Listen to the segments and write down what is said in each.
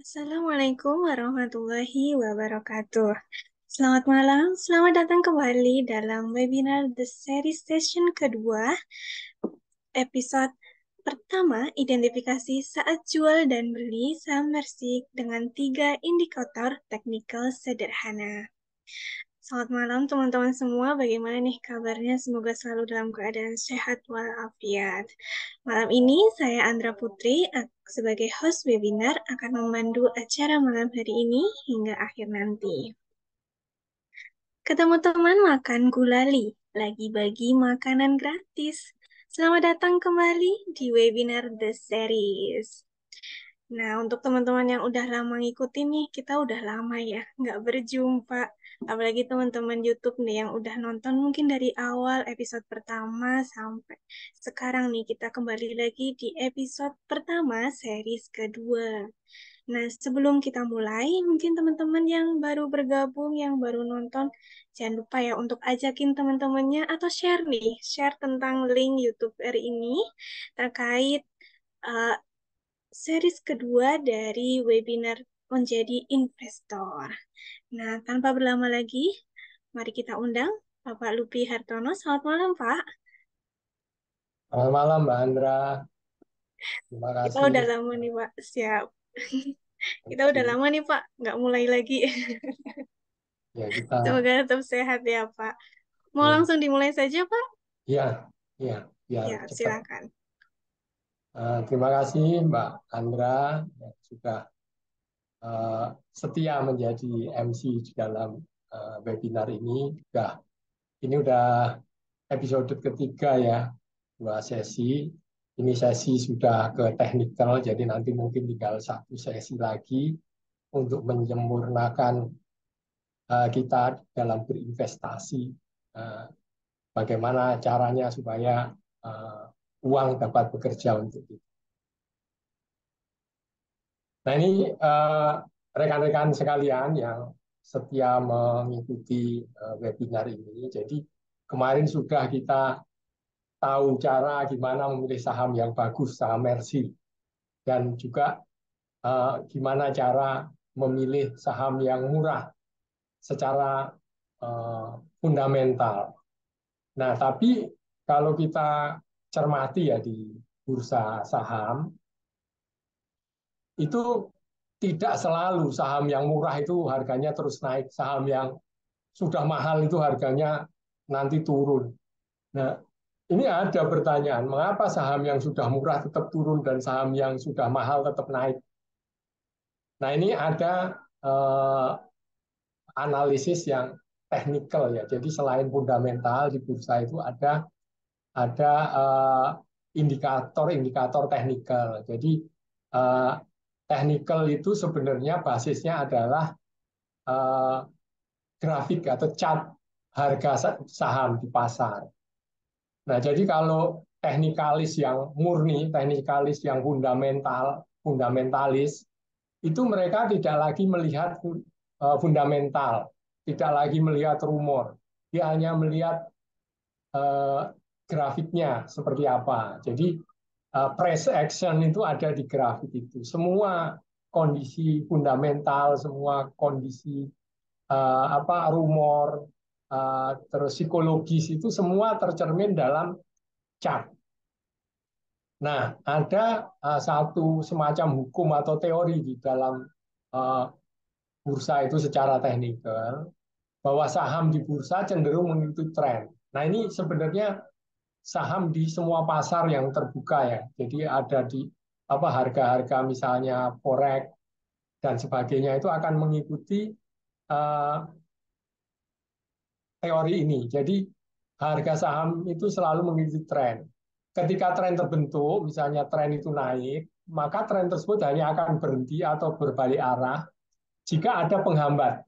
Assalamualaikum warahmatullahi wabarakatuh. Selamat malam, selamat datang kembali dalam webinar The Series Session kedua, episode pertama, identifikasi saat jual dan beli saham Persik dengan 3 indikator teknikal sederhana. Selamat malam teman-teman semua, bagaimana nih kabarnya? Semoga selalu dalam keadaan sehat walafiat. Malam ini saya Andra Putri sebagai host webinar akan memandu acara malam hari ini hingga akhir nanti. Ketemu teman makan gulali, lagi bagi makanan gratis. Selamat datang kembali di webinar The Series. Nah, untuk teman-teman yang udah lama ngikutin nih, kita udah lama ya nggak berjumpa. Apalagi teman-teman YouTube nih yang udah nonton mungkin dari awal episode pertama sampai sekarang nih, kita kembali lagi di episode pertama series kedua. Nah, sebelum kita mulai, mungkin teman-teman yang baru bergabung, yang baru nonton, jangan lupa ya untuk ajakin teman-temannya atau share nih, share tentang link YouTube hari ini terkait uh, series kedua dari webinar menjadi investor. Nah, tanpa berlama lagi, mari kita undang Bapak Lupi Hartono. Selamat malam, Pak. Selamat malam, Mbak Andra. Terima Kita kasih. udah lama nih, Pak. Siap. Kita udah Oke. lama nih, Pak. Nggak mulai lagi. Ya, kita Semoga tetap sehat ya, Pak. Mau ya, langsung dimulai saja, Pak? ya, ya, biar Ya, cepat. silakan. Terima kasih, Mbak Andra, yang sudah setia menjadi MC di dalam webinar ini. Ini udah episode ketiga ya, 2 sesi. Ini sesi sudah ke teknikal, jadi nanti mungkin tinggal 1 sesi lagi untuk menyempurnakan kita dalam berinvestasi. Uh, Bagaimana caranya supaya uh, uang dapat bekerja untuk kita. Nah ini rekan-rekan sekalian yang setia mengikuti webinar ini. Jadi kemarin sudah kita tahu cara gimana memilih saham yang bagus, saham Mercy, dan juga gimana cara memilih saham yang murah secara fundamental. Nah, tapi kalau kita cermati ya di bursa saham, itu tidak selalu saham yang murah itu harganya terus naik, saham yang sudah mahal itu harganya nanti turun. Nah, ini ada pertanyaan, mengapa saham yang sudah murah tetap turun dan saham yang sudah mahal tetap naik? Nah, ini ada eh, analisis yang teknikal ya. Jadi selain fundamental di bursa itu ada indikator-indikator teknikal. Jadi eh, teknikal itu sebenarnya basisnya adalah eh, grafik atau chart harga saham di pasar. Nah, jadi kalau teknikalis yang murni, teknikalis yang fundamentalis, itu mereka tidak lagi melihat fundamental, tidak lagi melihat rumor. Dia hanya melihat eh, grafiknya seperti apa. Jadi price action itu ada di grafik itu. Semua kondisi fundamental, semua kondisi rumor, terus psikologis itu semua tercermin dalam chart. Nah, ada satu semacam hukum atau teori di dalam uh, bursa itu secara teknikal bahwa saham di bursa cenderung mengikuti tren. Nah, ini sebenarnya saham di semua pasar yang terbuka ya. Jadi ada di harga-harga misalnya forex dan sebagainya itu akan mengikuti uh, teori ini. Jadi harga saham itu selalu mengikuti tren. Ketika tren terbentuk, misalnya tren itu naik, maka tren tersebut hanya akan berhenti atau berbalik arah jika ada penghambat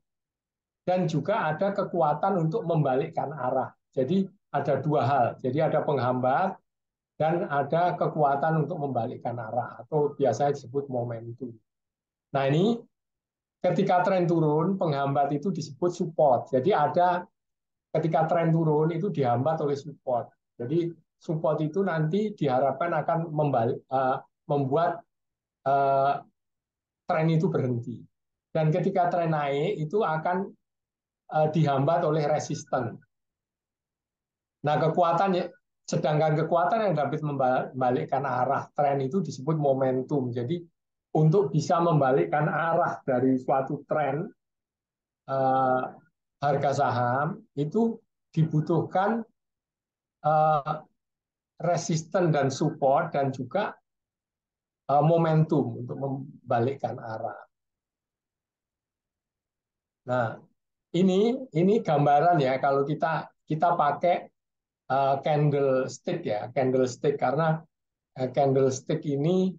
dan juga ada kekuatan untuk membalikkan arah. Jadi ada dua hal. Jadi ada penghambat dan ada kekuatan untuk membalikkan arah atau biasanya disebut momentum. Nah ini ketika tren turun, penghambat itu disebut support. Jadi ada ketika tren turun itu dihambat oleh support. Jadi support itu nanti diharapkan akan membuat tren itu berhenti. Dan ketika tren naik itu akan dihambat oleh resisten. Nah, sedangkan kekuatan yang dapat membalikkan arah tren itu disebut momentum. Jadi untuk bisa membalikkan arah dari suatu tren eh, harga saham itu dibutuhkan eh, resisten dan support dan juga momentum untuk membalikkan arah. Nah, ini gambaran ya kalau kita kita pakai candlestick ya, candlestick karena candlestick ini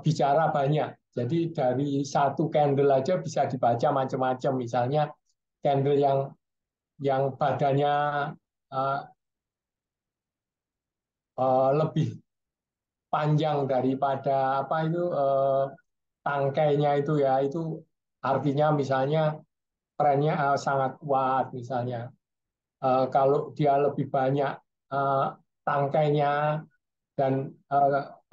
bicara banyak. Jadi dari satu candle aja bisa dibaca macam-macam. Misalnya candle yang badannya uh, lebih panjang daripada apa itu tangkainya itu ya, itu artinya misalnya trennya sangat kuat misalnya. Kalau dia lebih banyak uh, tangkainya dan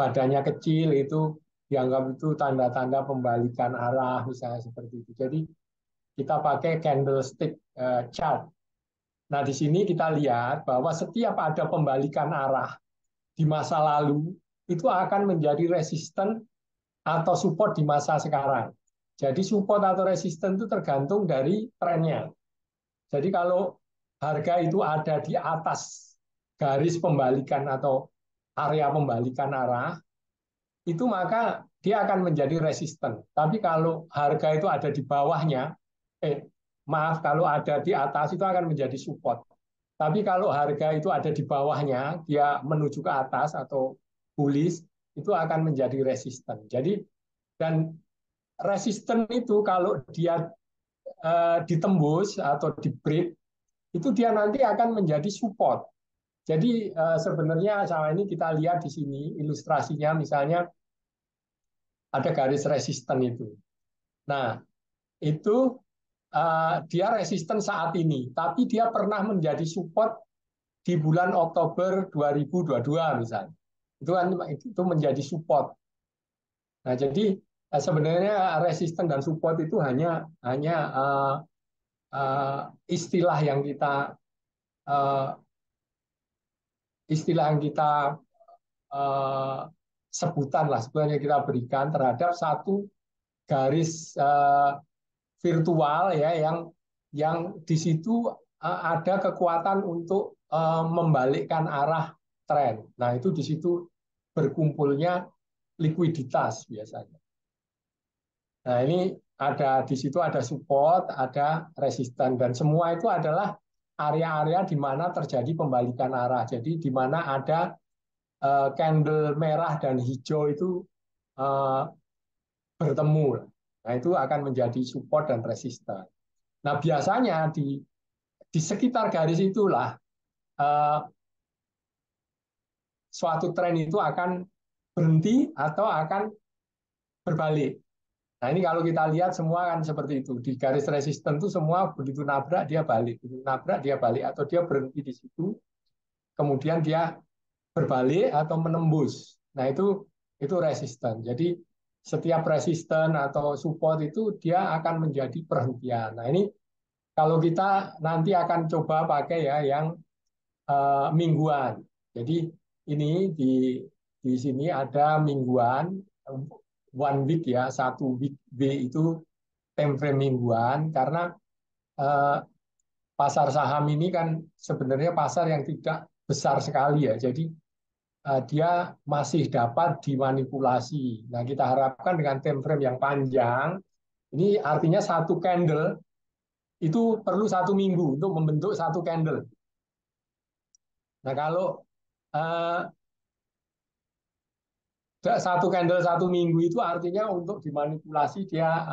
badannya kecil itu dianggap itu tanda-tanda pembalikan arah misalnya seperti itu. Jadi kita pakai candlestick chart. Nah, di sini kita lihat bahwa setiap ada pembalikan arah di masa lalu itu akan menjadi resisten atau support di masa sekarang. Jadi support atau resisten itu tergantung dari trennya. Jadi kalau harga itu ada di atas garis pembalikan atau area pembalikan arah, itu maka dia akan menjadi resisten. Tapi kalau harga itu ada di bawahnya, maaf, kalau ada di atas itu akan menjadi support. Tapi kalau harga itu ada di bawahnya, dia menuju ke atas atau bullish, itu akan menjadi resisten. Jadi dan resisten itu kalau dia ditembus atau di break, itu dia nanti akan menjadi support. Jadi sebenarnya sama ini kita lihat di sini ilustrasinya misalnya ada garis resisten itu. Nah, itu dia resisten saat ini, tapi dia pernah menjadi support di bulan Oktober 2022 misalnya. Itu kan itu menjadi support. Nah, jadi sebenarnya resisten dan support itu hanya istilah yang kita uh, uh, sebutan lah sebenarnya kita berikan terhadap satu garis virtual ya yang di situ ada kekuatan untuk membalikkan arah tren. Nah, itu di situ berkumpulnya likuiditas biasanya. Nah, ini ada di situ ada support, ada resisten dan semua itu adalah area-area di mana terjadi pembalikan arah. Jadi di mana ada candle merah dan hijau itu uh, bertemu. Nah, itu akan menjadi support dan resisten. Nah, biasanya di sekitar garis itulah uh, suatu tren itu akan berhenti atau akan berbalik. Nah, ini kalau kita lihat semua kan seperti itu. Di garis resisten itu semua begitu nabrak dia balik, begitu nabrak dia balik atau dia berhenti di situ, kemudian dia berbalik atau menembus. Nah, itu resisten. Jadi setiap resisten atau support itu dia akan menjadi perhentian. Nah, ini kalau kita nanti akan coba pakai ya yang mingguan. Jadi ini di sini ada mingguan one week ya, satu week B itu time frame mingguan karena eh, pasar saham ini kan sebenarnya pasar yang tidak besar sekali ya. Jadi dia masih dapat dimanipulasi. Nah, kita harapkan dengan time frame yang panjang, ini artinya satu candle itu perlu 1 minggu untuk membentuk satu candle. Nah, kalau uh, satu candle 1 minggu itu artinya untuk dimanipulasi dia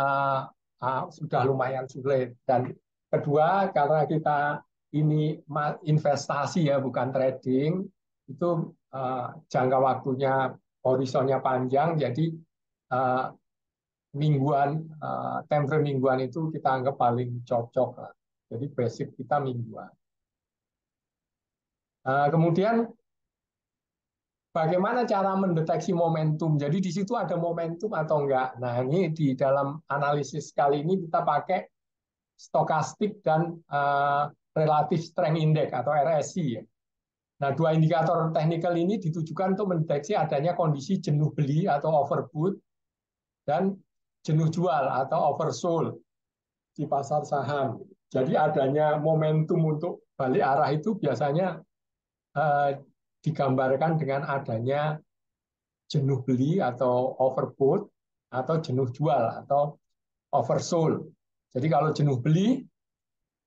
sudah lumayan sulit. Dan kedua, karena kita ini investasi ya, bukan trading, itu jangka waktunya horizonnya panjang, jadi uh, mingguan, time frame mingguan itu kita anggap paling cocok lah. Jadi basic kita mingguan. Kemudian bagaimana cara mendeteksi momentum. Jadi di situ ada momentum atau enggak. Nah, ini di dalam analisis kali ini kita pakai stokastik dan relative strength index atau RSI ya. Nah, dua indikator teknikal ini ditujukan untuk mendeteksi adanya kondisi jenuh beli atau overbought dan jenuh jual atau oversold di pasar saham. Jadi adanya momentum untuk balik arah itu biasanya eh, digambarkan dengan adanya jenuh beli atau overbought atau jenuh jual atau oversold. Jadi kalau jenuh beli,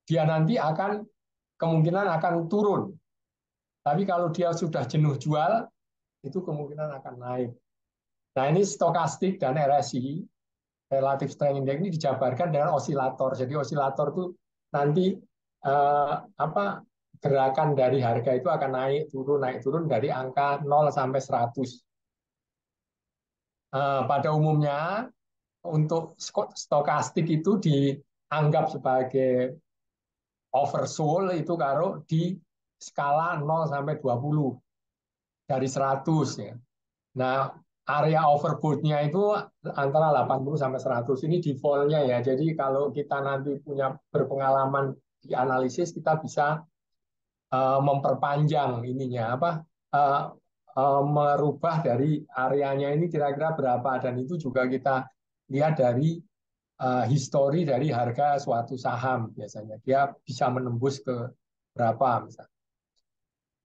dia nanti akan kemungkinan akan turun. Tapi kalau dia sudah jenuh jual, itu kemungkinan akan naik. Nah, ini stokastik dan RSI, relative strength index, ini dijabarkan dengan osilator. Jadi osilator itu nanti apa gerakan dari harga itu akan naik turun dari angka 0 sampai 100. Pada umumnya untuk stokastik itu dianggap sebagai oversold itu kalau di skala 0 sampai 20 dari 100 ya. Nah, area overbought-nya itu antara 80 sampai 100. Ini default-nya ya. Jadi kalau kita nanti punya berpengalaman di analisis, kita bisa memperpanjang ininya apa uh, merubah dari areanya ini kira-kira berapa, dan itu juga kita lihat dari histori dari harga suatu saham, biasanya dia bisa menembus ke berapa misalnya.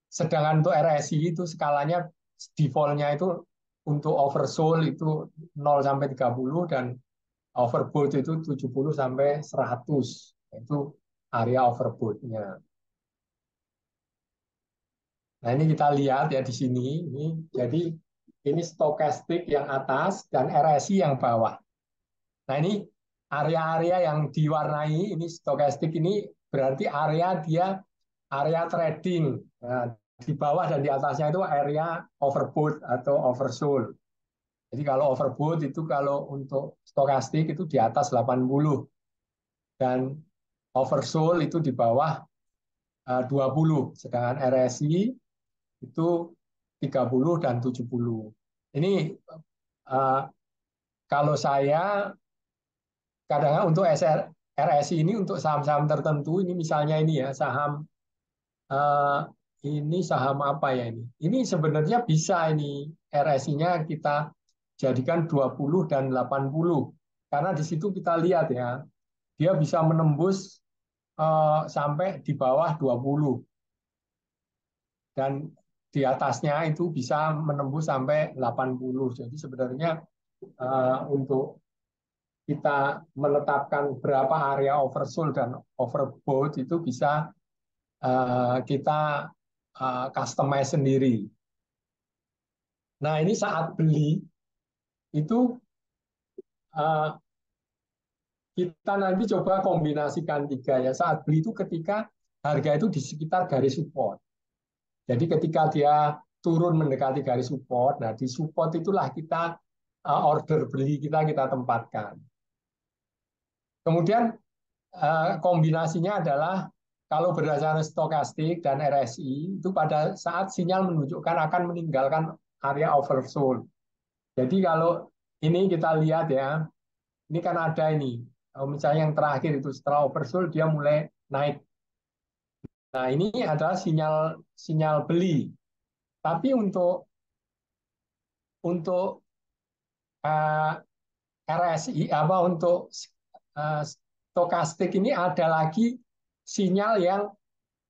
Sedangkan untuk RSI itu skalanya defaultnya itu untuk oversold itu 0 sampai 30 dan overbought itu 70 sampai 100. Itu area overbought-nya. Nah, ini kita lihat ya di sini. Jadi ini stokastik yang atas dan RSI yang bawah. Nah, ini area-area yang diwarnai ini stokastik ini berarti area trading. Nah, di bawah dan di atasnya itu area overbought atau oversold. Jadi kalau overbought itu kalau untuk stokastik itu di atas 80 dan oversold itu di bawah 20. Sedangkan RSI itu 30 dan 70. Ini kalau saya kadang untuk RSI ini untuk saham-saham tertentu, ini misalnya ini ya saham eh, ini saham apa ya ini? Ini sebenarnya bisa ini RSI-nya kita jadikan 20 dan 80. Karena di situ kita lihat ya, dia bisa menembus sampai di bawah 20 dan di atasnya itu bisa menembus sampai 80. Jadi sebenarnya untuk kita menetapkan berapa area oversold dan overbought itu bisa kita customize sendiri. Nah, ini saat beli itu kita nanti coba kombinasikan tiga ya. Saat beli itu ketika harga itu di sekitar garis support. Jadi ketika dia turun mendekati garis support, nah di support itulah kita order beli kita tempatkan. Kemudian kombinasinya adalah kalau berdasarkan stokastik dan RSI itu pada saat sinyal menunjukkan akan meninggalkan area oversold. Jadi kalau ini kita lihat ya, ini kan ada ini, misalnya yang terakhir itu setelah oversold dia mulai naik. Nah, ini adalah sinyal sinyal beli. Tapi untuk RSI apa untuk stokastik ini ada lagi sinyal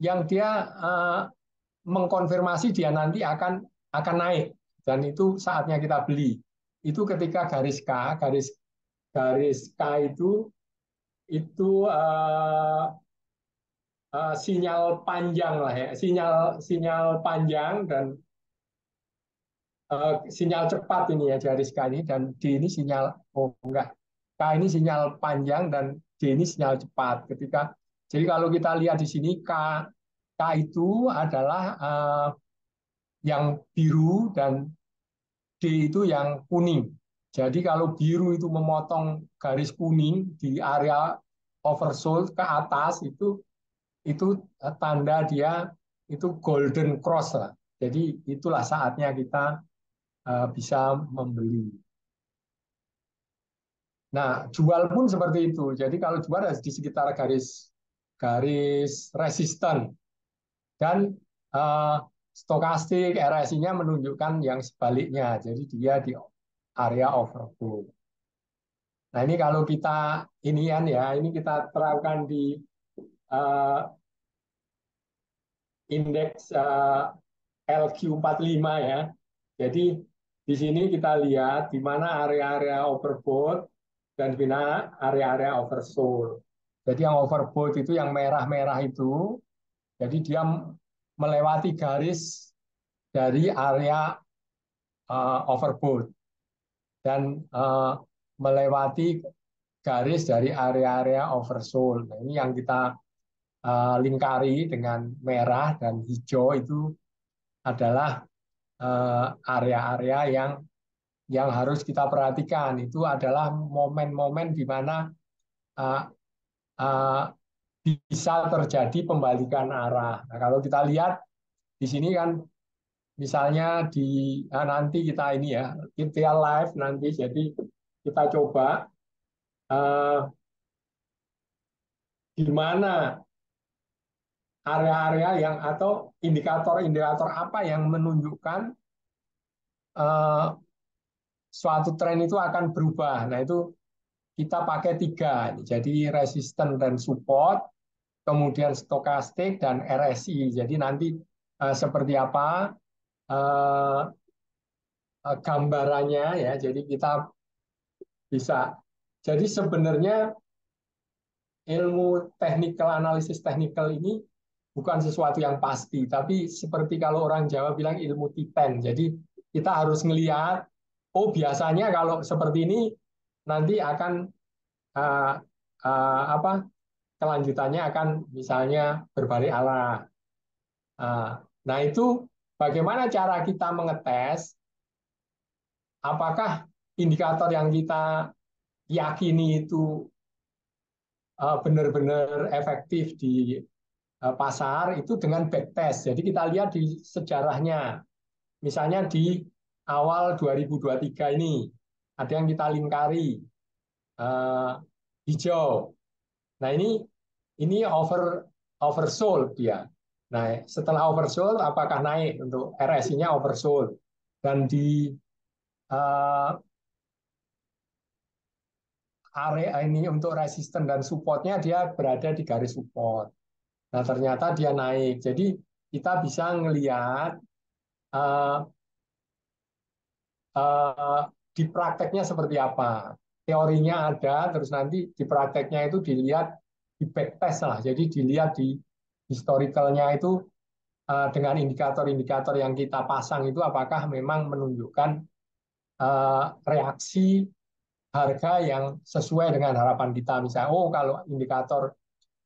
yang dia mengkonfirmasi dia nanti akan naik, dan itu saatnya kita beli. Itu ketika garis K itu sinyal panjang lah ya, sinyal sinyal panjang dan sinyal cepat ini ya garis K ini, dan D ini sinyal oh enggak, K ini sinyal panjang dan D ini sinyal cepat. Jadi kalau kita lihat di sini K itu adalah yang biru dan D itu yang kuning. Jadi kalau biru itu memotong garis kuning di area oversold ke atas itu tanda dia itu golden cross lah. Jadi itulah saatnya kita bisa membeli. Nah, jual pun seperti itu. Jadi kalau jual di sekitar garis garis resisten dan uh, stokastik RSI-nya menunjukkan yang sebaliknya. Jadi dia di area overbought. Nah, ini kalau kita inian ya, ini kita terapkan di uh, indeks LQ45 ya. Jadi di sini kita lihat di mana area-area overbought dan di mana area-area oversold. Jadi yang overbought itu yang merah-merah itu, jadi dia melewati garis dari area overbought dan melewati garis dari area-area oversold. Nah, ini yang kita lingkari dengan merah dan hijau itu adalah area-area yang harus kita perhatikan. Itu adalah momen-momen di mana uh, uh, bisa terjadi pembalikan arah. Nah, kalau kita lihat di sini kan misalnya nanti kita ini ya kita live nanti, jadi kita coba uh, di mana area-area yang atau indikator-indikator apa yang menunjukkan uh, suatu tren itu akan berubah. Nah, itu kita pakai tiga. Jadi resisten dan support, kemudian stokastik dan RSI. Jadi nanti seperti apa uh, gambarannya ya. Jadi kita bisa. Jadi sebenarnya ilmu technical analisis technical ini bukan sesuatu yang pasti, tapi seperti kalau orang Jawa bilang ilmu tipen. Jadi kita harus ngelihat, oh biasanya kalau seperti ini nanti akan uh, apa kelanjutannya akan misalnya berbalik arah. Nah itu bagaimana cara kita mengetes apakah indikator yang kita yakini itu benar-benar efektif di pasar itu dengan backtest. Jadi kita lihat di sejarahnya. Misalnya di awal 2023 ini ada yang kita lingkari uh, hijau. Nah ini oversold dia. Nah setelah oversold apakah naik untuk RSI-nya oversold dan di uh, area ini untuk resisten dan supportnya dia berada di garis support. Nah ternyata dia naik. Jadi kita bisa ngelihat uh, uh, di prakteknya seperti apa. Teorinya ada, terus nanti di prakteknya itu dilihat di backtest lah. Jadi dilihat di historicalnya itu dengan indikator-indikator yang kita pasang itu apakah memang menunjukkan reaksi harga yang sesuai dengan harapan kita. Misalnya, oh kalau indikator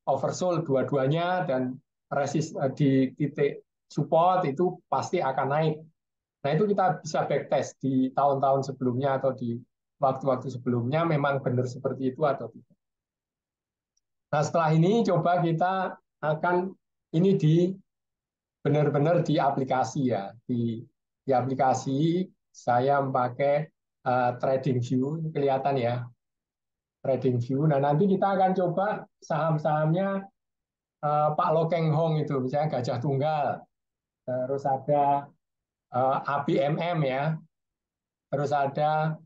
oversold dua-duanya dan resist di titik support itu pasti akan naik. Nah itu kita bisa backtest di tahun-tahun sebelumnya atau di waktu-waktu sebelumnya memang benar seperti itu atau tidak. Nah setelah ini coba kita akan ini di benar-benar di aplikasi ya. Di aplikasi saya memakai trading view, ini kelihatan ya trading view. Nah nanti kita akan coba saham-sahamnya Pak Lokeng Hong itu, misalnya Gajah Tunggal, terus ada ABMM ya, terus ada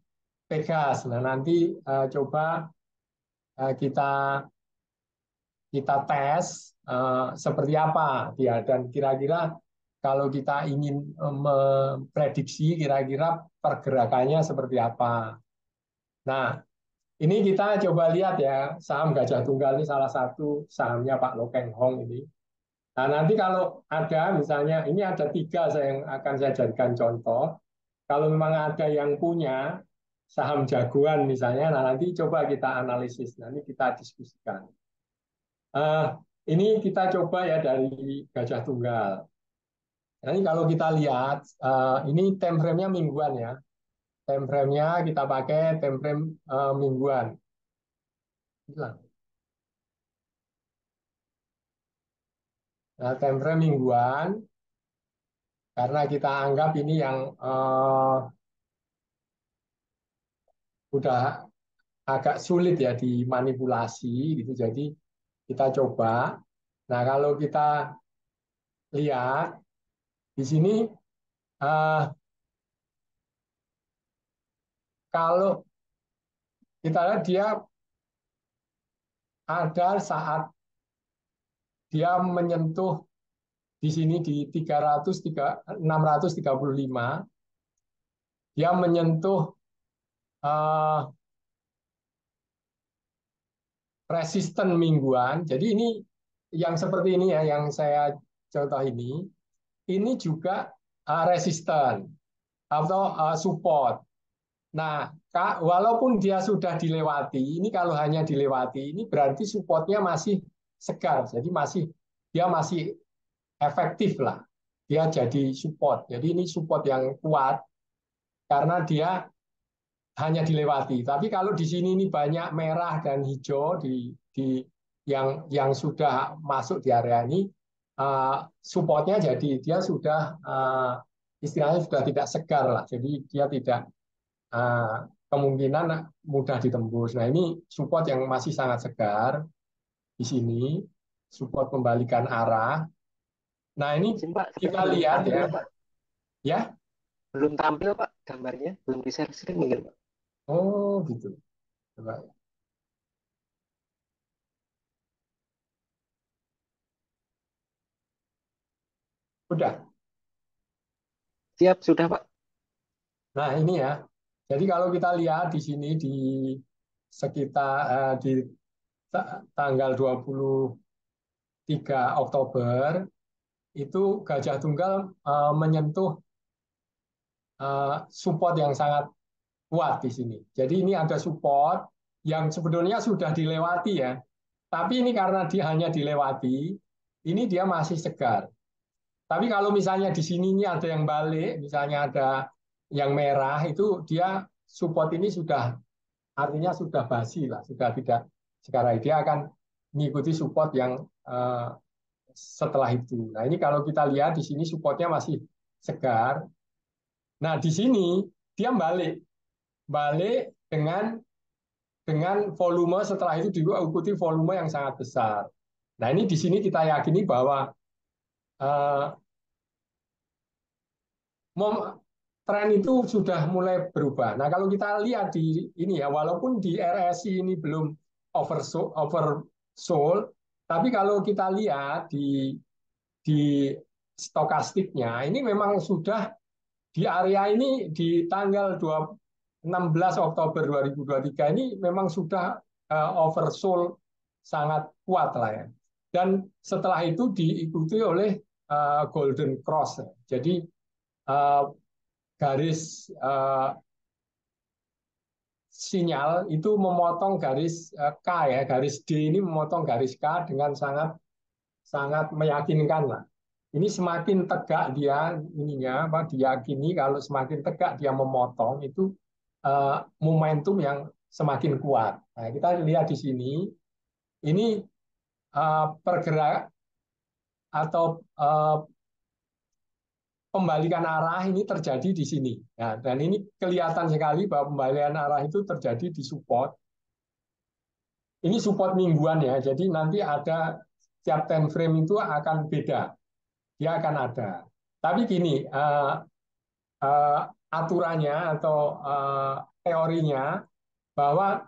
Pegas. Nah nanti coba kita kita tes seperti apa dia dan kira-kira kalau kita ingin memprediksi kira-kira pergerakannya seperti apa. Nah ini kita coba lihat ya saham Gajah Tunggal ini salah satu sahamnya Pak Lokeng Hong ini. Nah, nanti kalau ada misalnya ini ada tiga yang akan saya jadikan contoh. Kalau memang ada yang punya saham jagoan misalnya, nah nanti coba kita analisis, nanti kita diskusikan. Uh, ini kita coba ya dari Gajah Tunggal. Nanti kalau kita lihat, ini time frame-nya mingguan ya. Time frame-nya kita pakai time frame mingguan. Nah, time frame mingguan. karena kita anggap ini yang udah agak sulit ya dimanipulasi gitu. Jadi kita coba. Nah, kalau kita lihat di sini, eh, kalau kita lihat dia ada saat dia menyentuh di sini di 635, dia menyentuh eh, resisten mingguan. Jadi ini yang seperti ini ya, yang saya contoh ini juga resisten atau support. Nah, walaupun dia sudah dilewati, ini kalau hanya dilewati, ini berarti supportnya masih segar. Jadi dia masih efektif lah. Dia jadi support. Jadi ini support yang kuat karena dia hanya dilewati. Tapi kalau di sini ini banyak merah dan hijau di yang sudah masuk di area ini, supportnya jadi dia sudah istilahnya sudah tidak segar lah. Jadi dia tidak kemungkinan mudah ditembus. Nah, ini support yang masih sangat segar di sini, support pembalikan arah. Nah, ini Pak, saya kita belum lihat tampil ya, Pak. ya. Belum tampil Pak gambarnya, belum di-share screen mungkin Pak. Oh, gitu. Coba. Udah. Siap, sudah Pak. Nah, ini ya. Jadi kalau kita lihat di sini di sekitar di tanggal 23 Oktober itu Gajah Tunggal menyentuh support yang sangat kuat di sini. Jadi ini ada support yang sebetulnya sudah dilewati ya. Tapi ini karena dia hanya dilewati, ini dia masih segar. Tapi kalau misalnya di sini ini ada yang balik, misalnya ada yang merah, itu dia support ini sudah artinya sudah basi lah, sudah tidak sekarang. Dia akan mengikuti support yang setelah itu. Nah, ini kalau kita lihat di sini supportnya masih segar. Nah, di sini dia balik, balik dengan volume setelah itu diikuti volume yang sangat besar. Nah, ini di sini kita yakini bahwa eh, tren itu sudah mulai berubah. Nah, kalau kita lihat di ini ya, walaupun di RSI ini belum oversold, tapi kalau kita lihat di stokastiknya, ini memang sudah di area ini di tanggal 16 Oktober 2023 ini memang sudah oversold sangat kuat lah ya. Dan setelah itu diikuti oleh Golden Cross. Jadi uh, garis sinyal itu memotong garis K ya, garis D ini memotong garis K dengan sangat sangat meyakinkan lah. Ini semakin tegak dia ininya apa diyakini kalau semakin tegak dia memotong itu momentum yang semakin kuat. Nah, kita lihat di sini ini pergerak atau pembalikan arah ini terjadi di sini. Nah, dan ini kelihatan sekali bahwa pembalikan arah itu terjadi di support. Ini support mingguan ya, jadi nanti ada setiap time frame itu akan beda, dia akan ada. Tapi gini, uh, aturannya atau teorinya bahwa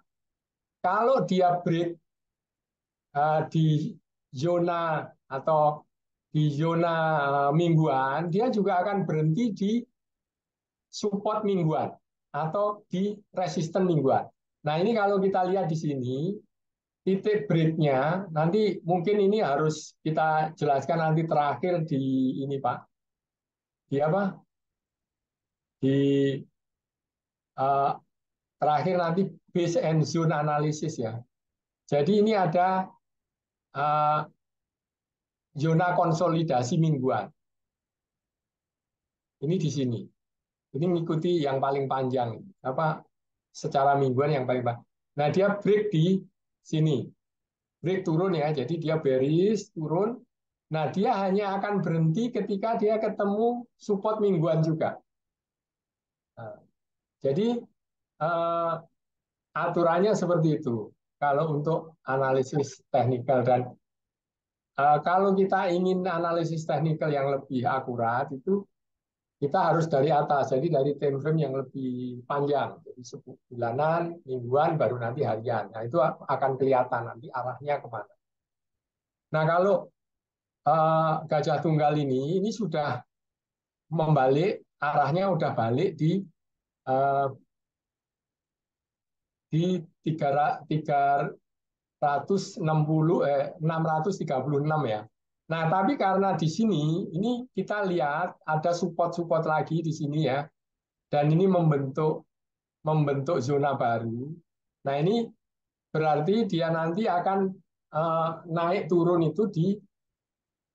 kalau dia break di zona atau di zona mingguan, dia juga akan berhenti di support mingguan atau di resisten mingguan. Nah, ini kalau kita lihat di sini, titik breaknya nanti mungkin ini harus kita jelaskan nanti terakhir di ini Pak, di apa? Di uh, terakhir nanti base and zone analysis ya. Jadi ini ada uh, zona konsolidasi mingguan. Ini di sini. Ini mengikuti yang paling panjang apa secara mingguan yang paling panjang. Nah, dia break di sini. Break turun ya. Jadi dia bearish turun. Nah, dia hanya akan berhenti ketika dia ketemu support mingguan juga. Nah, jadi eh, aturannya seperti itu. Kalau untuk analisis teknikal dan kalau kita ingin analisis teknikal yang lebih akurat itu kita harus dari atas, jadi dari time frame yang lebih panjang, jadi bulanan, mingguan, baru nanti harian. Nah itu akan kelihatan nanti arahnya kemana. Nah kalau gajah tunggal ini sudah membalik, arahnya udah balik uh, di 636 ya. Nah, tapi karena di sini ini kita lihat ada support-support lagi di sini ya, dan ini membentuk zona baru. Nah, ini berarti dia nanti akan naik turun itu di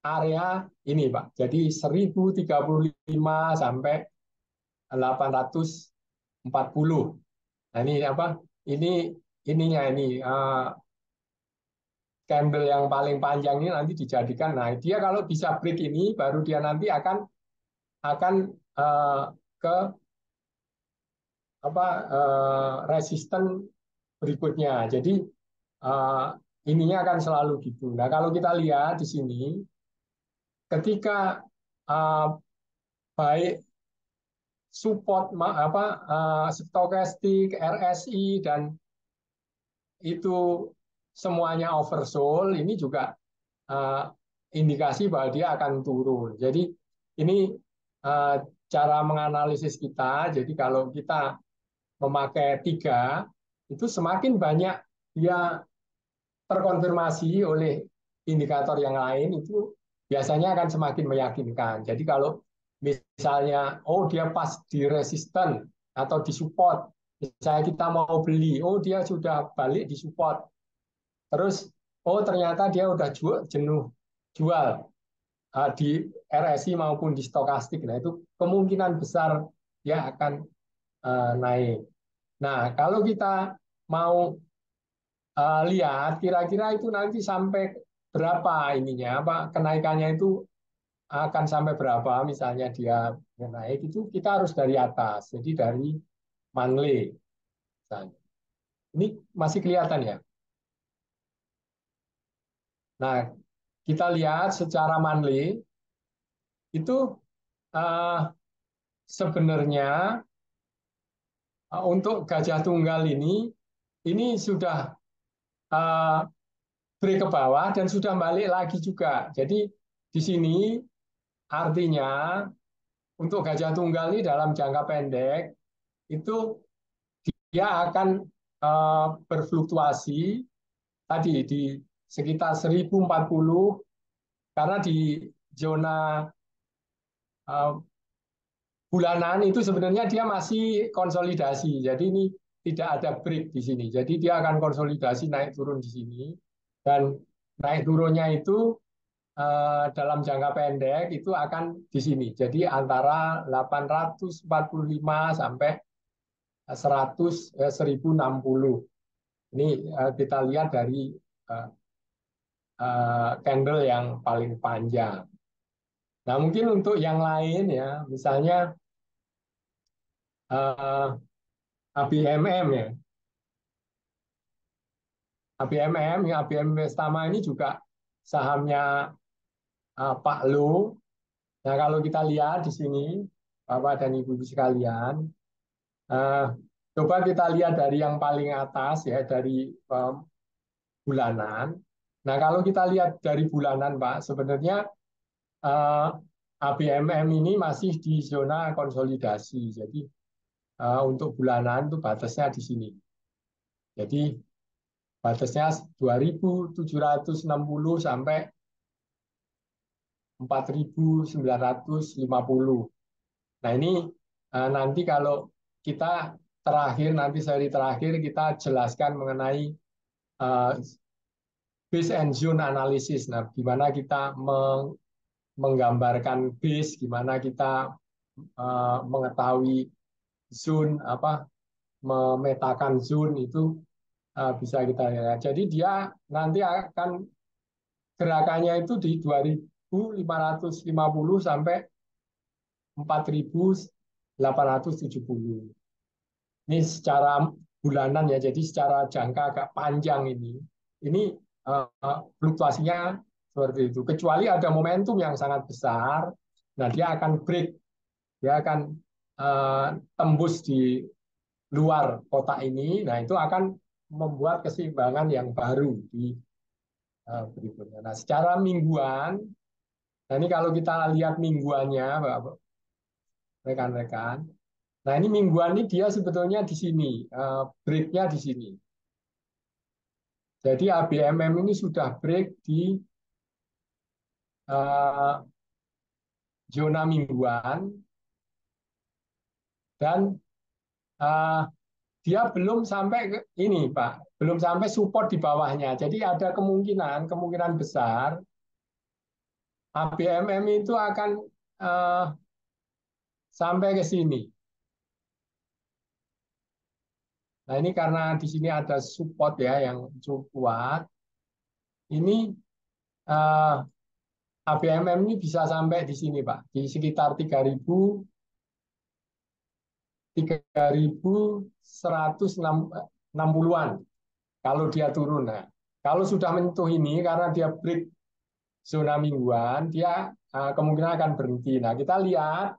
area ini, Pak. Jadi 1035 sampai 840. Nah, ini apa? Ini ininya ini candle yang paling panjang ini nanti dijadikan. Nah, dia kalau bisa break ini baru dia nanti akan ke apa resisten berikutnya. Jadi uh, ininya akan selalu gitu. Nah, kalau kita lihat di sini ketika uh, baik support apa stokastik, RSI dan itu semuanya oversold, ini juga uh, indikasi bahwa dia akan turun. Jadi ini uh, cara menganalisis kita. Jadi kalau kita memakai 3, itu semakin banyak dia terkonfirmasi oleh indikator yang lain, itu biasanya akan semakin meyakinkan. Jadi kalau misalnya, oh dia pas di resisten atau di support, misalnya kita mau beli, oh dia sudah balik di support, terus oh ternyata dia udah jenuh jual di RSI maupun di stokastik, nah itu kemungkinan besar dia akan naik. Nah kalau kita mau lihat kira-kira itu nanti sampai berapa ininya, apa kenaikannya itu akan sampai berapa, misalnya dia naik itu kita harus dari atas, jadi dari monthly misalnya. Ini masih kelihatan ya. Nah kita lihat secara monthly itu uh, sebenarnya untuk gajah tunggal ini sudah uh, break ke bawah dan sudah balik lagi juga. Jadi di sini artinya untuk gajah tunggal ini dalam jangka pendek itu dia akan berfluktuasi tadi di sekitar 1040 karena di zona bulanan itu sebenarnya dia masih konsolidasi. Jadi ini tidak ada break di sini. Jadi dia akan konsolidasi naik turun di sini dan naik turunnya itu dalam jangka pendek itu akan di sini. Jadi antara 845 sampai 1060. Ini kita lihat dari candle yang paling panjang. Nah, mungkin untuk yang lain ya, misalnya ABMM ya. ABMM, ya ABM Investama ini juga sahamnya Pak Lu. Nah, kalau kita lihat di sini, Bapak dan Ibu sekalian, coba kita lihat dari yang paling atas ya, dari bulanan. Nah, kalau kita lihat dari bulanan, Pak, sebenarnya ABMM ini masih di zona konsolidasi. Jadi untuk bulanan itu batasnya di sini. Jadi batasnya 2.760 sampai 4.950. Nah ini nanti kalau kita nanti seri terakhir kita jelaskan mengenai base and zone analysis. Nah, gimana kita menggambarkan base, gimana kita mengetahui zone, memetakan zone itu bisa kita lihat. Jadi dia nanti akan gerakannya itu di 3.550 sampai 4.870. Ini secara bulanan ya, jadi secara jangka agak panjang ini. Ini fluktuasinya seperti itu. Kecuali ada momentum yang sangat besar, nah dia akan break, dia akan tembus di luar kotak ini, nah itu akan membuat keseimbangan yang baru di berikutnya. Nah, secara mingguan, nah ini kalau kita lihat mingguannya, rekan-rekan. Nah, ini mingguan ini dia sebetulnya di sini, break-nya di sini. Jadi ABMM ini sudah break di zona mingguan dan dia belum sampai ke ini, Pak, belum sampai support di bawahnya. Jadi ada kemungkinan besar ABMM itu akan sampai ke sini. Nah, ini karena di sini ada support ya yang cukup kuat. Ini ABMM ini bisa sampai di sini, Pak, di sekitar 3.160-an kalau dia turun. Nah, kalau sudah menyentuh ini karena dia break zona mingguan, dia kemungkinan akan berhenti. Nah, kita lihat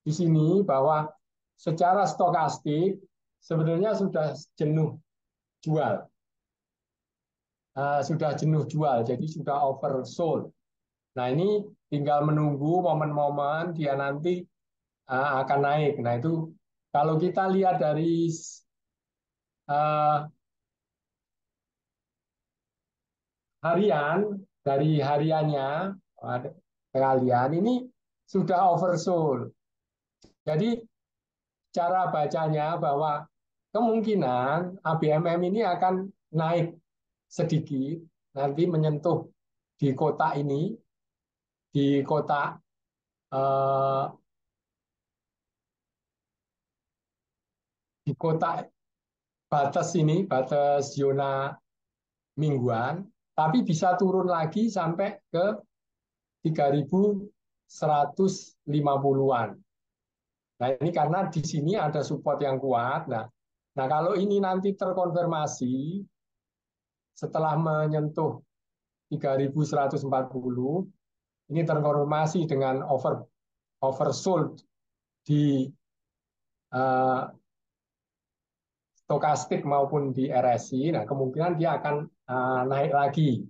di sini bahwa secara stokastik sebenarnya sudah jenuh jual. Sudah jenuh jual, jadi sudah oversold. Nah, ini tinggal menunggu momen-momen dia nanti akan naik. Nah, itu kalau kita lihat dari harian, dari hariannya kalian ini sudah oversold. Jadi cara bacanya bahwa kemungkinan ABMM ini akan naik sedikit, nanti menyentuh di kotak ini, di kotak di kotak batas ini, batas zona mingguan, tapi bisa turun lagi sampai ke 3.150-an. Nah, ini karena di sini ada support yang kuat. Nah, kalau ini nanti terkonfirmasi setelah menyentuh 3.140, ini terkonfirmasi dengan oversold di stokastik maupun di RSI. Nah, kemungkinan dia akan naik lagi.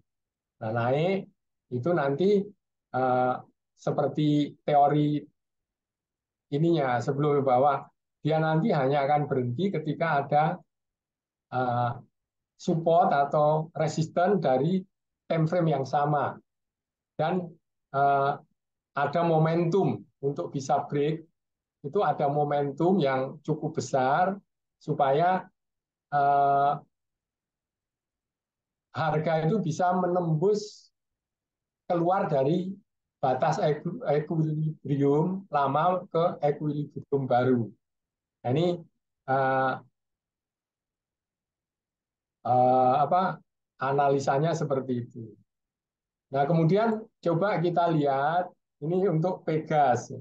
Nah, naik itu nanti seperti teori ininya sebelum bahwa dia nanti hanya akan berhenti ketika ada support atau resisten dari time frame yang sama dan ada momentum untuk bisa break, itu ada momentum yang cukup besar supaya harga itu bisa menembus keluar dari batas equilibrium lama ke equilibrium baru. Nah, ini analisanya seperti itu. Nah, kemudian coba kita lihat ini untuk Pegas.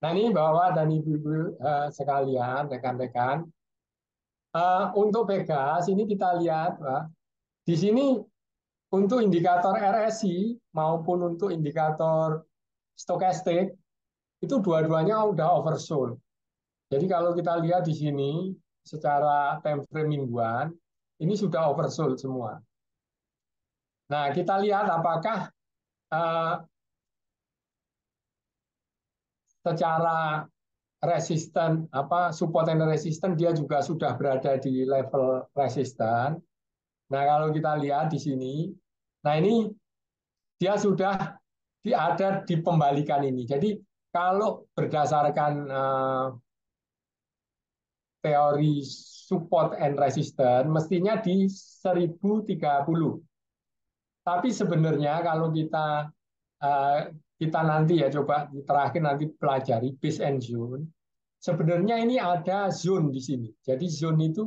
Nah, ini Bapak dan Ibu-ibu sekalian, rekan-rekan, untuk Pegas ini kita lihat, Pak, di sini untuk indikator RSI maupun untuk indikator stokastik itu dua-duanya udah oversold. Jadi kalau kita lihat di sini secara time frame mingguan ini sudah oversold semua. Nah, kita lihat apakah secara resisten support and resisten dia juga sudah berada di level resisten. Nah, kalau kita lihat di sini, nah ini dia sudah ada di pembalikan ini. Jadi kalau berdasarkan teori support and resistance mestinya di 1030. Tapi sebenarnya kalau kita nanti ya coba terakhir nanti pelajari base and zone. Sebenarnya ini ada zone di sini. Jadi zone itu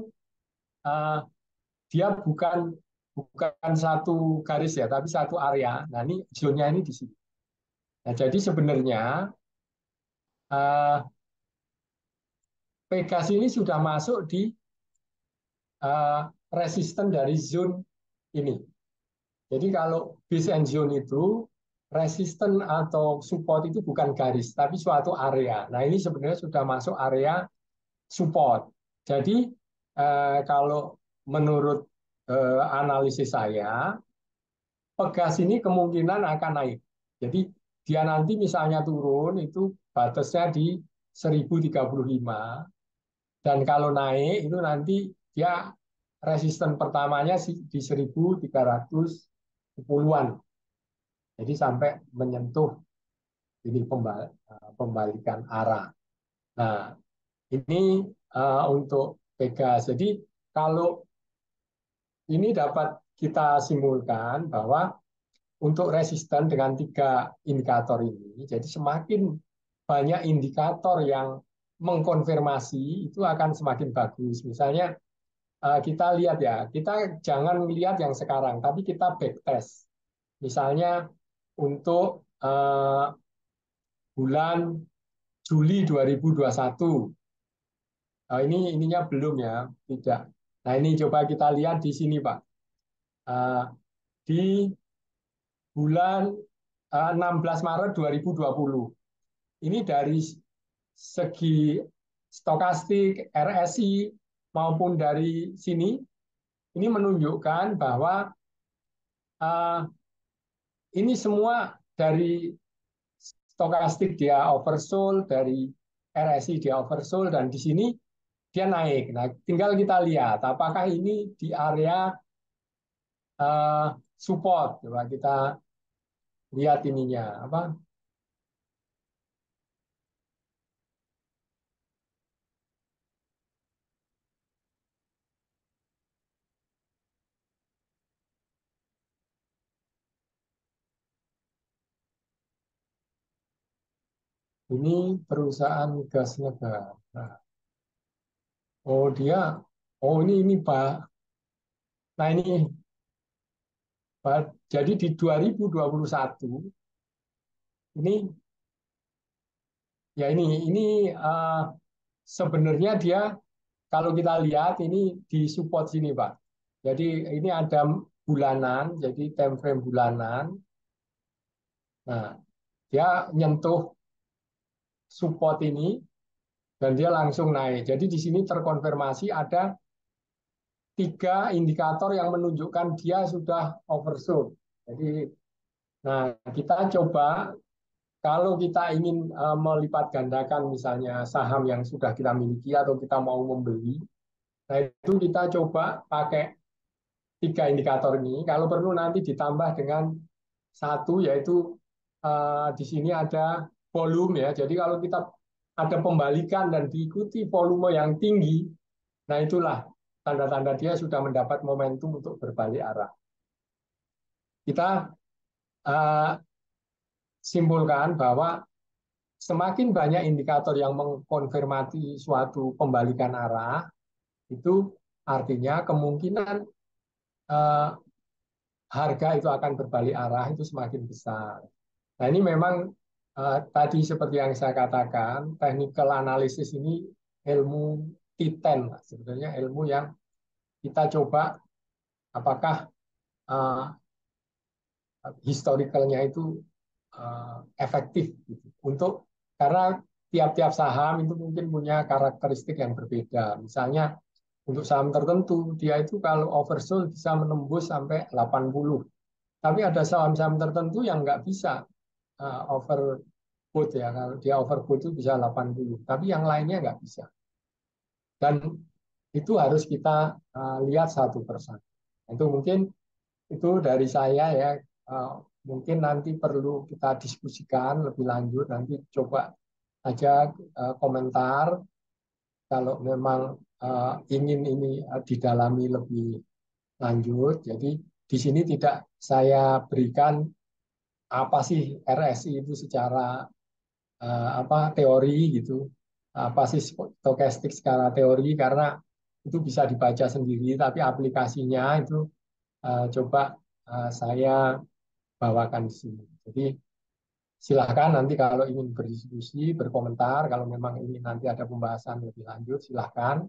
dia bukan bukan satu garis ya, tapi satu area. Nah, ini zonnya ini di sini. Nah, jadi sebenarnya eh, Pegas ini sudah masuk di eh, resisten dari zone ini. Jadi kalau base and zone itu resisten atau support itu bukan garis, tapi suatu area. Nah, ini sebenarnya sudah masuk area support. Jadi kalau menurut analisis saya, Pegas ini kemungkinan akan naik. Jadi dia nanti misalnya turun itu batasnya di 1035, dan kalau naik itu nanti dia resisten pertamanya di 1310-an. Jadi sampai menyentuh ini pembalikan arah. Nah, ini untuk Pegas. Jadi kalau ini dapat kita simpulkan bahwa untuk resisten dengan 3 indikator ini, jadi semakin banyak indikator yang mengkonfirmasi itu akan semakin bagus. Misalnya kita lihat ya, kita jangan melihat yang sekarang, tapi kita backtest. Misalnya untuk bulan Juli 2021, ini ininya belum ya, tidak. Nah, ini coba kita lihat di sini, Pak. Di bulan 16 Maret 2020. Ini dari segi stokastik, RSI, maupun dari sini, ini menunjukkan bahwa ini semua dari stokastik dia oversold, dari RSI dia oversold, dan di sini dia naik. Nah, tinggal kita lihat apakah ini di area support. Coba kita lihat ininya apa. Ini perusahaan gas negara. Oh dia, oh ini Pak. Nah ini Pak. Jadi di 2021 ini ya ini sebenarnya dia kalau kita lihat ini di support sini Pak. Jadi ini ada bulanan, jadi time frame bulanan. Nah dia nyentuh support ini dan dia langsung naik. Jadi di sini terkonfirmasi ada 3 indikator yang menunjukkan dia sudah oversold. Jadi, nah kita coba kalau kita ingin melipat gandakan misalnya saham yang sudah kita miliki atau kita mau membeli, nah itu kita coba pakai 3 indikator ini. Kalau perlu nanti ditambah dengan satu, yaitu di sini ada volume ya. Jadi kalau kita ada pembalikan dan diikuti volume yang tinggi, nah itulah tanda-tanda dia sudah mendapat momentum untuk berbalik arah. Kita uh, simpulkan bahwa semakin banyak indikator yang mengkonfirmasi suatu pembalikan arah, itu artinya kemungkinan uh, harga itu akan berbalik arah itu semakin besar. Nah ini memang tadi seperti yang saya katakan, technical analysis ini ilmu titen, sebenarnya ilmu yang kita coba apakah uh, historicalnya itu efektif gitu. Untuk karena tiap-tiap saham itu mungkin punya karakteristik yang berbeda. Misalnya untuk saham tertentu dia itu kalau oversold bisa menembus sampai 80. Tapi ada saham-saham tertentu yang nggak bisa overbought ya. Kalau dia overbought itu bisa 80, tapi yang lainnya nggak bisa. Dan itu harus kita lihat satu persatu. Itu mungkin itu dari saya ya. Mungkin nanti perlu kita diskusikan lebih lanjut. Nanti coba aja komentar kalau memang ingin ini didalami lebih lanjut. Jadi di sini tidak saya berikan apa sih RSI itu secara apa teori gitu, apa sih stokastik secara teori, karena itu bisa dibaca sendiri, tapi aplikasinya itu coba saya bawakan di sini. Jadi silahkan nanti kalau ingin berdiskusi, berkomentar, kalau memang ini nanti ada pembahasan lebih lanjut, silahkan.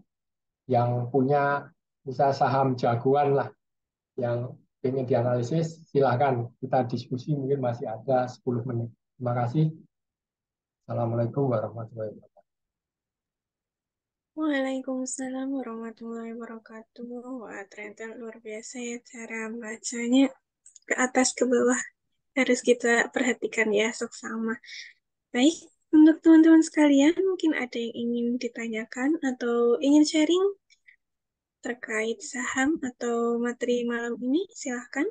Yang punya misalnya saham jagoan lah, yang ingin dianalisis, silahkan kita diskusi, mungkin masih ada 10 menit. Terima kasih. Assalamualaikum warahmatullahi wabarakatuh. Waalaikumsalam warahmatullahi wabarakatuh. Wah, ternyata luar biasa ya cara bacanya ke atas ke bawah. Harus kita perhatikan ya, sok sama. Baik, untuk teman-teman sekalian, mungkin ada yang ingin ditanyakan atau ingin sharing terkait saham atau materi malam ini, silahkan.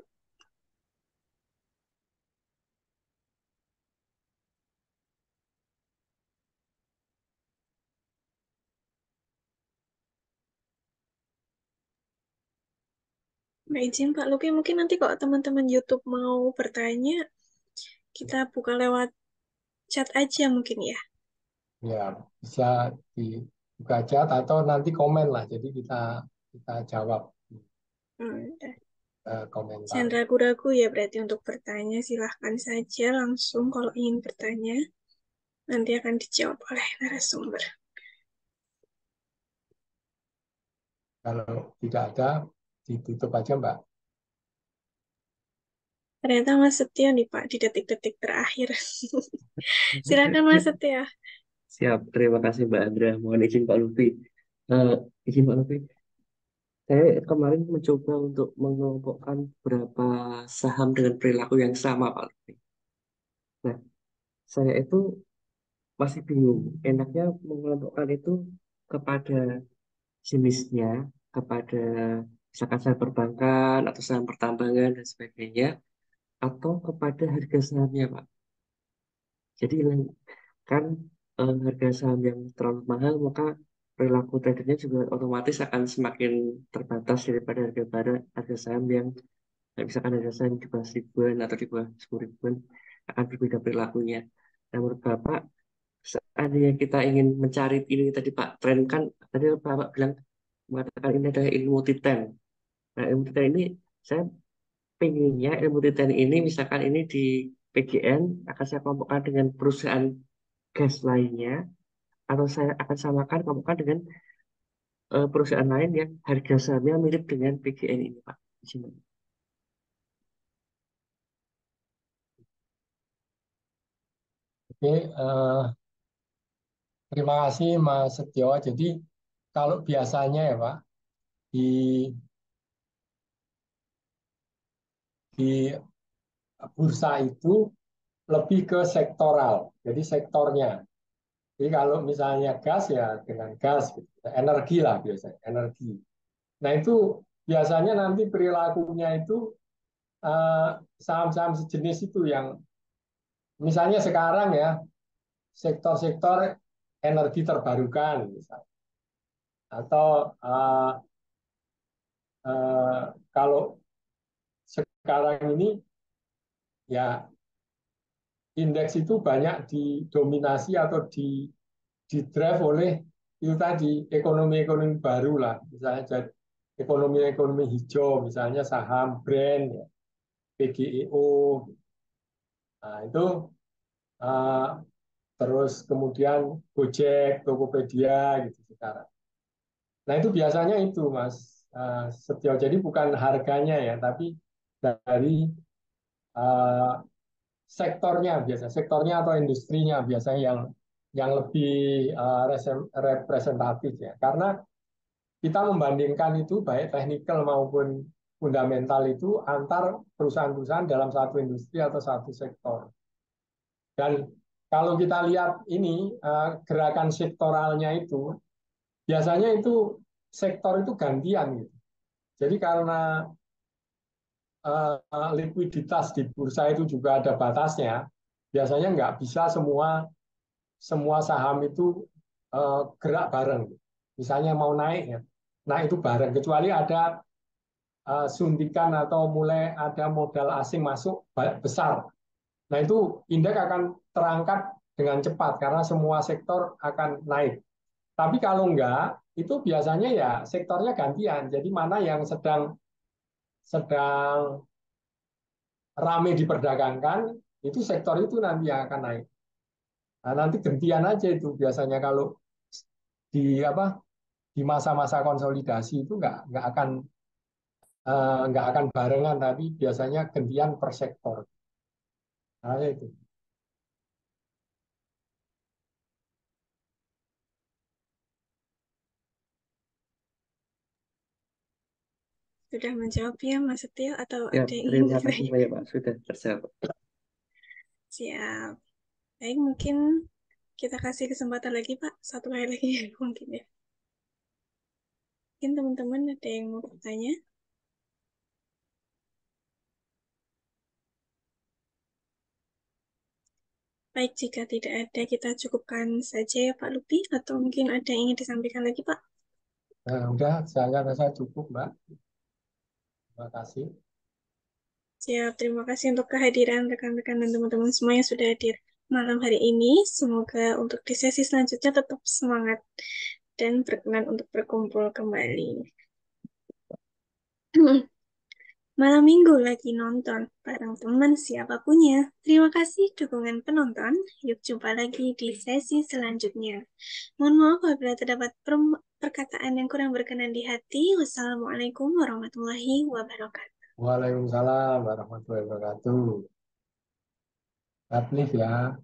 Mbak izin Pak Luki, mungkin nanti kalau teman-teman YouTube mau bertanya, kita buka lewat chat aja mungkin ya. Ya, bisa dibuka chat atau nanti komen lah. Jadi kita jawab Udah. komentar. Jangan ragu-ragu ya berarti untuk bertanya, silahkan saja langsung kalau ingin bertanya. Nanti akan dijawab oleh narasumber. Kalau tidak ada, ditutup aja, Mbak. Ternyata Mas Setia nih Pak, di detik-detik terakhir. Silakan Mas Setia. Siap, terima kasih Mbak Andra. Mohon izin Pak Lutfi. Eh, izin Pak Lutfi, saya kemarin mencoba untuk mengelompokkan beberapa saham dengan perilaku yang sama Pak Lutfi. Nah, saya itu masih bingung. Enaknya mengelompokkan itu kepada jenisnya, kepada misalkan saham perbankan atau saham pertambangan dan sebagainya, atau kepada harga sahamnya Pak. Jadi kan harga saham yang terlalu mahal, maka perilaku tradernya juga otomatis akan semakin terbatas daripada harga saham yang misalkan harga saham di bawah ribuan atau di bawah 10 ribuan akan berbeda perilakunya. Nah, menurut Bapak, seandainya kita ingin mencari ini tadi Pak, tren kan tadi Bapak bilang mengatakan ini adalah ilmu titen. Nah, ilmu titen ini saya pengennya ilmu titen ini misalkan ini di PGN akan saya kelompokkan dengan perusahaan gas lainnya atau saya akan samakan kelompokkan dengan perusahaan lain yang harga sahamnya mirip dengan PGN ini, Pak. Di sini. Oke, terima kasih Mas Setio. Jadi kalau biasanya ya Pak, di di bursa itu lebih ke sektoral, jadi sektornya. Jadi kalau misalnya gas ya dengan gas, gitu. Energi lah biasanya, energi. Nah itu biasanya nanti perilakunya itu saham-saham sejenis itu yang misalnya sekarang ya sektor-sektor energi terbarukan misalnya. Atau kalau sekarang ini ya indeks itu banyak didominasi atau di drive oleh itu tadi ekonomi-ekonomi baru lah, misalnya jadi ekonomi-ekonomi hijau, misalnya saham brand, ya, PGEO, nah itu uh, terus kemudian Gojek, Tokopedia gitu sekarang. Nah itu biasanya itu Mas Setio, jadi bukan harganya ya, tapi dari uh, sektornya biasa, sektornya atau industrinya biasanya yang lebih representatif ya. Karena kita membandingkan itu baik teknikal maupun fundamental itu antar perusahaan-perusahaan dalam satu industri atau satu sektor. Dan kalau kita lihat ini gerakan sektoralnya itu biasanya itu sektor itu gantian gitu. Jadi karena likuiditas di bursa itu juga ada batasnya, biasanya nggak bisa semua semua saham itu gerak bareng. Misalnya mau naik ya, nah itu bareng. Kecuali ada suntikan atau mulai ada modal asing masuk besar. Nah itu indeks akan terangkat dengan cepat karena semua sektor akan naik. Tapi kalau enggak, itu biasanya ya sektornya gantian. Jadi mana yang sedang sedang ramai diperdagangkan, itu sektor itu nanti yang akan naik. Nah, nanti gantian aja itu biasanya kalau di apa di masa-masa konsolidasi itu nggak akan barengan, tapi biasanya gantian per sektor. Nah, itu. Sudah menjawab ya Mas Setio atau Ya, ada yang ingin terima kasih ditanya? banyak Pak, sudah terjawab. Siap. Baik, mungkin kita kasih kesempatan lagi Pak, satu kali lagi mungkin ya. Mungkin teman-teman ada yang mau bertanya? Baik, jika tidak ada, kita cukupkan saja ya Pak Lupi, atau mungkin ada yang ingin disampaikan lagi Pak? Nah, udah, saya rasa cukup, Mbak. Terima kasih. Siap, terima kasih untuk kehadiran rekan-rekan dan teman-teman semua yang sudah hadir malam hari ini. Semoga untuk di sesi selanjutnya tetap semangat dan berkenan untuk berkumpul kembali. Malam minggu lagi nonton bareng teman siapapun ya. Terima kasih dukungan penonton. Yuk jumpa lagi di sesi selanjutnya. Mohon maaf apabila terdapat perkataan yang kurang berkenan di hati. Wassalamualaikum warahmatullahi wabarakatuh. Waalaikumsalam warahmatullahi wabarakatuh. God bless ya.